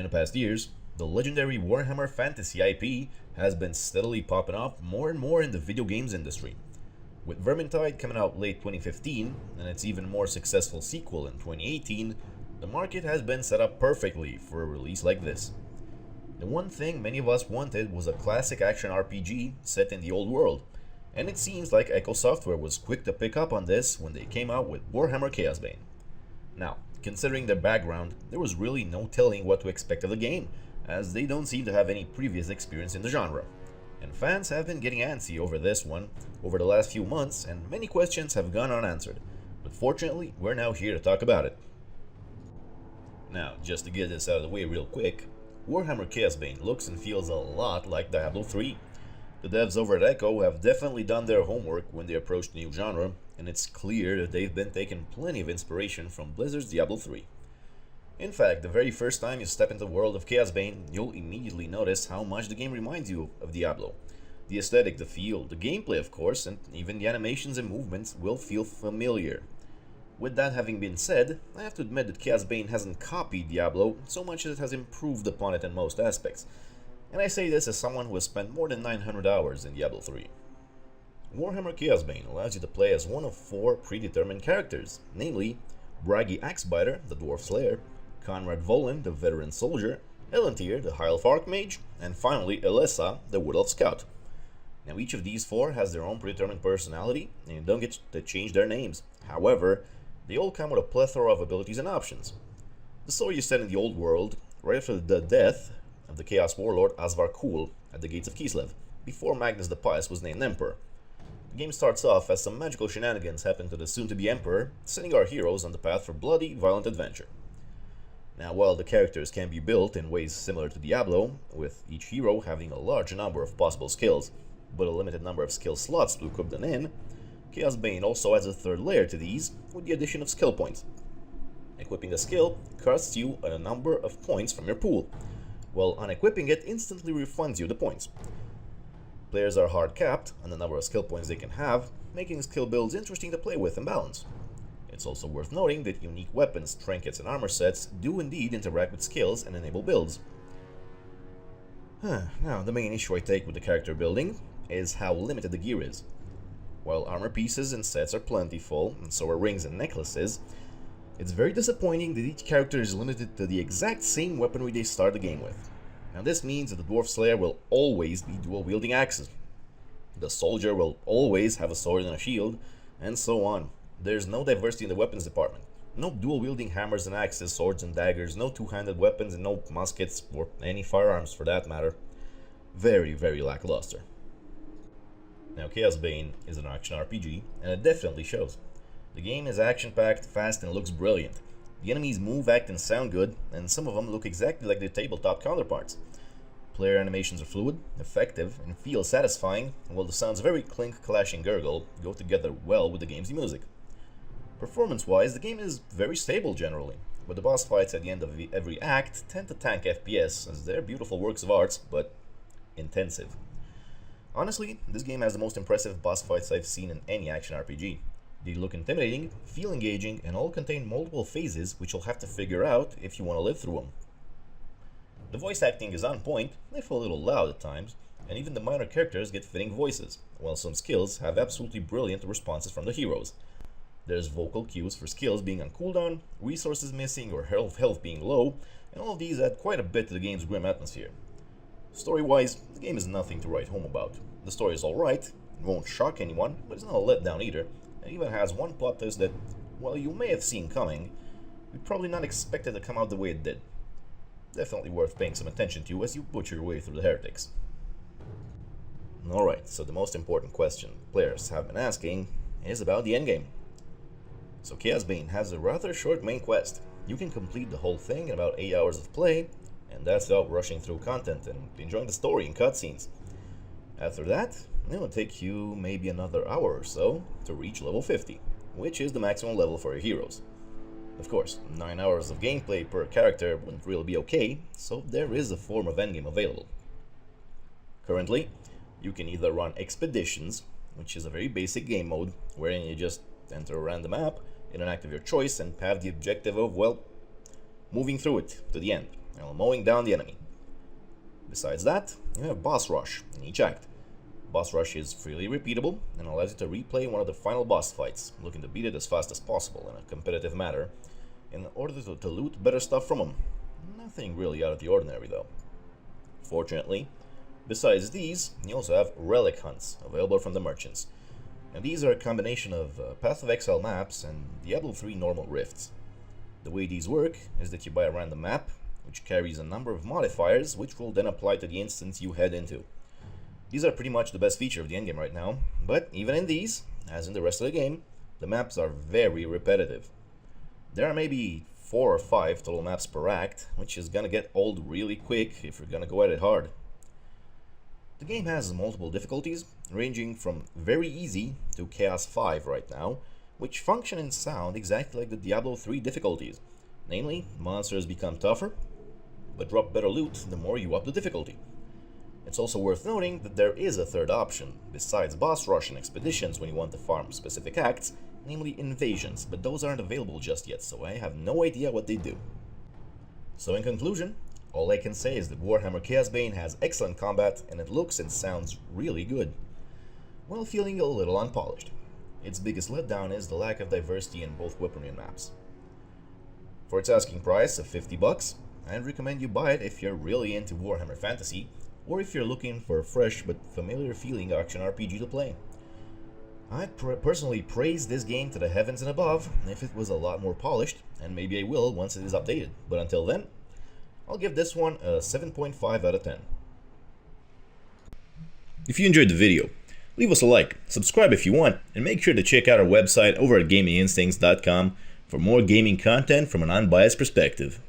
the past years, the legendary Warhammer Fantasy IP has been steadily popping up more and more in the video games industry. With Vermintide coming out late 2015 and its even more successful sequel in 2018, the market has been set up perfectly for a release like this. The one thing many of us wanted was a classic action RPG set in the old world, and it seems like Eko Software was quick to pick up on this when they came out with Warhammer Chaosbane. Now, considering their background, there was really no telling what to expect of the game, as they don't seem to have any previous experience in the genre. And fans have been getting antsy over this one over the last few months, and many questions have gone unanswered. But fortunately, we're now here to talk about it. Now, just to get this out of the way real quick, Warhammer Chaosbane looks and feels a lot like Diablo 3. The devs over at Eko have definitely done their homework when they approached the new genre, and it's clear that they've been taking plenty of inspiration from Blizzard's Diablo 3. In fact, the very first time you step into the world of Chaosbane, you'll immediately notice how much the game reminds you of Diablo. The aesthetic, the feel, the gameplay of course, and even the animations and movements will feel familiar. With that having been said, I have to admit that Chaosbane hasn't copied Diablo so much as it has improved upon it in most aspects. And I say this as someone who has spent more than 900 hours in Diablo 3. Warhammer Chaosbane allows you to play as one of 4 predetermined characters, namely Bragi Axebiter, the Dwarf Slayer, Conrad Volin, the Veteran Soldier, Elantir, the High Elf Archmage, and finally Elessa, the Wood Elf Scout. Now each of these 4 has their own predetermined personality, and you don't get to change their names. However, they all come with a plethora of abilities and options. The story is set in the old world, right after the death of the Chaos Warlord Asvar Kul at the gates of Kislev, before Magnus the Pious was named Emperor. The game starts off as some magical shenanigans happen to the soon-to-be Emperor, sending our heroes on the path for bloody, violent adventure. Now, while the characters can be built in ways similar to Diablo, with each hero having a large number of possible skills, but a limited number of skill slots to equip them in, Chaosbane also adds a third layer to these, with the addition of skill points. Equipping a skill costs you a number of points from your pool, while unequipping it instantly refunds you the points. Players are hard capped on the number of skill points they can have, making skill builds interesting to play with and balance. It's also worth noting that unique weapons, trinkets, and armor sets do indeed interact with skills and enable builds. Now, the main issue I take with the character building is how limited the gear is. While armor pieces and sets are plentiful, and so are rings and necklaces, it's very disappointing that each character is limited to the exact same weaponry they start the game with. Now this means that the Dwarf Slayer will always be dual-wielding axes. The Soldier will always have a sword and a shield, and so on. There's no diversity in the weapons department. No dual-wielding hammers and axes, swords and daggers, no two-handed weapons, and no muskets, or any firearms for that matter. Very, very lackluster. Now, Chaosbane is an action RPG, and it definitely shows. The game is action-packed, fast, and looks brilliant. The enemies move, act, and sound good, and some of them look exactly like their tabletop counterparts. Player animations are fluid, effective, and feel satisfying, while the sounds very clink, clash, and gurgle go together well with the game's music. Performance-wise, the game is very stable generally, but the boss fights at the end of every act tend to tank FPS, as they're beautiful works of art, but intensive. Honestly, this game has the most impressive boss fights I've seen in any action RPG. They look intimidating, feel engaging, and all contain multiple phases which you'll have to figure out if you want to live through them. The voice acting is on point, if a little loud at times, and even the minor characters get fitting voices, while some skills have absolutely brilliant responses from the heroes. There's vocal cues for skills being on cooldown, resources missing, or health being low, and all of these add quite a bit to the game's grim atmosphere. Story-wise, the game is nothing to write home about. The story is alright, it won't shock anyone, but it's not a letdown either. It even has one plot twist that, while you may have seen coming, you probably not expected to come out the way it did. Definitely worth paying some attention to as you butcher your way through the heretics. Alright, so the most important question players have been asking is about the endgame. So Chaosbane has a rather short main quest. You can complete the whole thing in about 8 hours of play, and that's without rushing through content and enjoying the story and cutscenes. After that, it will take you maybe another hour or so to reach level 50, which is the maximum level for your heroes. Of course, 9 hours of gameplay per character wouldn't really be okay, so there is a form of endgame available. Currently, you can either run expeditions, which is a very basic game mode, wherein you just enter a random map in an act of your choice and have the objective of, well, moving through it to the end, while mowing down the enemy. Besides that, you have Boss Rush in each act. Boss Rush is freely repeatable and allows you to replay one of the final boss fights, looking to beat it as fast as possible in a competitive manner, in order to loot better stuff from them. Nothing really out of the ordinary though. Fortunately, besides these, you also have Relic Hunts, available from the merchants. And these are a combination of Path of Exile maps and Diablo 3 normal rifts. The way these work is that you buy a random map, which carries a number of modifiers, which will then apply to the instance you head into. These are pretty much the best feature of the endgame right now, but even in these, as in the rest of the game, the maps are very repetitive. There are maybe 4 or 5 total maps per act, which is gonna get old really quick if you're gonna go at it hard. The game has multiple difficulties, ranging from very easy to Chaos 5 right now, which function and sound exactly like the Diablo 3 difficulties. Namely, monsters become tougher, but drop better loot the more you up the difficulty. It's also worth noting that there is a third option, besides boss rush and expeditions when you want to farm specific acts, namely invasions, but those aren't available just yet, so I have no idea what they do. So in conclusion, all I can say is that Warhammer Chaosbane has excellent combat and it looks and sounds really good, while feeling a little unpolished. Its biggest letdown is the lack of diversity in both weaponry and maps. For its asking price of $50, I'd recommend you buy it if you're really into Warhammer Fantasy, or if you're looking for a fresh but familiar feeling action RPG to play. I'd personally praise this game to the heavens and above if it was a lot more polished, and maybe I will once it is updated, but until then, I'll give this one a 7.5 out of 10. If you enjoyed the video, leave us a like, subscribe if you want, and make sure to check out our website over at gaminginstincts.com for more gaming content from an unbiased perspective.